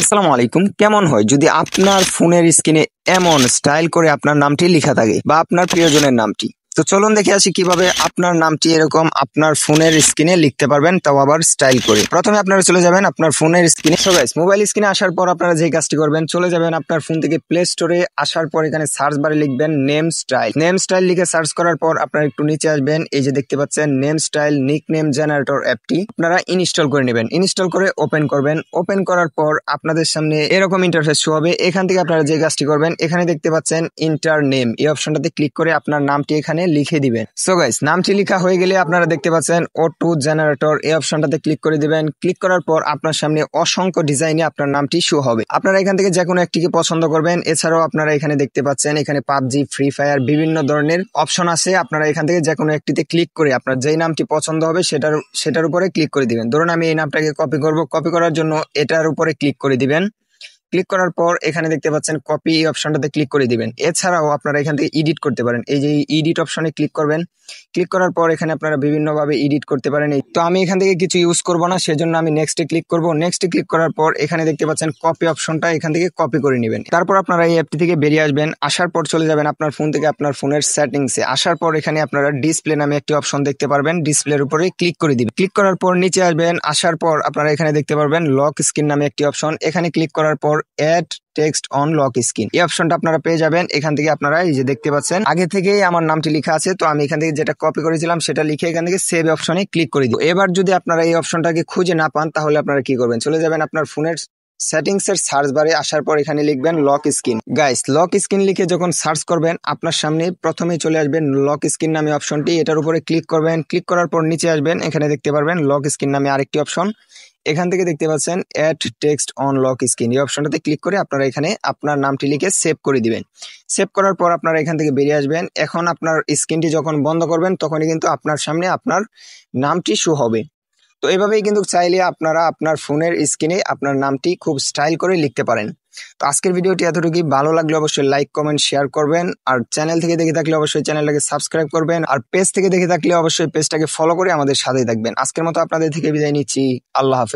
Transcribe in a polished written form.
আসসালামু আলাইকুম। কেমন হয় যদি আপনার ফোনের স্ক্রিনে এমন স্টাইল করে আপনার নামটি লেখা থাকে বা আপনার প্রিয়জনের নামটি? তো চলুন দেখে আসি কিভাবে আপনার নামটি এরকম আপনার ফোনের স্ক্রিনে লিখতে পারবেন, তাও আবার স্টাইল করে। প্রথমে আপনারা চলে যাবেন আপনার ফোনের স্ক্রিনে। সো গাইস, মোবাইল স্ক্রিনে আসার পর আপনারা যে কাজটি করবেন, চলে যাবেন আপনার ফোন থেকে প্লে স্টোরে। আসার পর এখানে সার্চ বারে লিখবেন নেম স্টাইল। নেম স্টাইল লিখে সার্চ করার পর আপনারা একটু নিচে আসবেন, এই যে দেখতে পাচ্ছেন name style nick name generator অ্যাপটি আপনারা ইনস্টল করে নেবেন। ইনস্টল করে ওপেন করবেন। ওপেন করার পর আপনাদের সামনে এরকম ইন্টারফেস শো হবে। এখান থেকে আপনারা যে কাজটি করবেন, এখানে দেখতে পাচ্ছেন ইন্টার নেম, এই অপশনটাতে ক্লিক করে আপনার নামটি এখানে লিখে দিবেন। সো গাইস, নামটি লেখা হয়ে গেলে আপনারা দেখতে পাচ্ছেন অটো জেনারেটর, এই অপশনটাতে ক্লিক করে দিবেন। ক্লিক করার পর আপনার সামনে অসংখ্য ডিজাইনে আপনার নামটি শো হবে। আপনারা এখান থেকে যে কোনো একটিকে পছন্দ করবেন। এছাড়াও আপনারা এখানে দেখতে পাচ্ছেন এখানে পাবজি, ফ্রি ফায়ার বিভিন্ন ধরনের অপশন আছে। আপনারা এখান থেকে যে কোনো একটিতে ক্লিক করে আপনার যেই নামটি পছন্দ হবে সেটার উপরে ক্লিক করে দিবেন। ধরুন আমি এই নামটাকে কপি করব। কপি করার জন্য এটার উপরে ক্লিক করে দিবেন। ক্লিক করার পর এখানে দেখতে পাচ্ছেন কপি, এই অপশনটাতে ক্লিক করে দিবেন। এছাড়াও আপনারা এখান থেকে এডিট করতে পারেন। এই যে এডিট অপশনে ক্লিক করবেন। ক্লিক করার পর এখানে আপনারা বিভিন্ন ভাবে এডিট করতে পারেন। তো আমি এখান থেকে কিছু ইউজ করব না, সেজন্য আমি নেক্সটে ক্লিক করব। নেক্সটে ক্লিক করার পর এখানে দেখতে পাচ্ছেন কপি অপশনটা, এখান থেকে কপি করে নেবেন। তারপর আপনারা এই অ্যাপটি থেকে বেরিয়ে আসবেন। আসার পর চলে যাবেন আপনার ফোন থেকে আপনার ফোনের সেটিংসে। আসার পর এখানে আপনারা ডিসপ্লে নামে একটি অপশন দেখতে পারবেন। ডিসপ্লের উপরে ক্লিক করে দিবেন। ক্লিক করার পর নিচে আসবেন। আসার পর আপনারা এখানে দেখতে পারবেন লক স্ক্রিন নামে একটি অপশন। এখানে ক্লিক করার পর add text on lock screen, এই অপশনটা আপনারা পেয়ে যাবেন। এখান থেকে আপনারা এই যে দেখতে পাচ্ছেন আগে থেকেই আমার নামটি লেখা আছে, তো আমি এখান থেকে যেটা কপি করেছিলাম সেটা লিখে এখান থেকে সেভ অপশনে ক্লিক করে দিই। এবার যদি আপনারা এই অপশনটাকে খুঁজে না পান, তাহলে আপনারা কি করবেন, চলে যাবেন আপনার ফোনের সেটিংস এর সার্চ বারে। আসার পর এখানে লিখবেন lock screen. Guys, lock screen লিখে যখন সার্চ করবেন, আপনার সামনে প্রথমেই চলে আসবেন লক স্ক্রিন নামে অপশনটি। এটার উপরে ক্লিক করবেন। ক্লিক করার পর নিচে আসবেন, এখানে দেখতে পারবেন লক স্ক্রিন নামে আরেকটি অপশন। এখান থেকে দেখতে পাচ্ছেন add text on lock screen, এই অপশনটাতে ক্লিক করে আপনারা এখানে আপনার নামটি লিখে সেভ করে দিবেন। সেভ করার পর আপনারা এখান থেকে বেরিয়ে আসবেন। এখন আপনার স্ক্রিনটি যখন বন্ধ করবেন, তখনই কিন্তু আপনার সামনে আপনার নামটি শো হবে। তো এভাবেই কিন্তু চাইলে আপনারা আপনার ফোনের স্ক্রিনে আপনার নামটি খুব স্টাইল করে লিখতে পারেন। তো আজকের ভিডিওটি এতটুকুই। ভালো লাগলে অবশ্যই লাইক কমেন্ট শেয়ার করবেন। আর চ্যানেল থেকে দেখে থাকলে অবশ্যই চ্যানেলটাকে সাবস্ক্রাইব করবেন। আর পেজ থেকে দেখে থাকলে অবশ্যই পেজটাকে ফলো করে আমাদের সাথেই থাকবেন। আজকের মতো আপনাদের থেকে বিদায় নিচ্ছি। আল্লাহ হাফেজ।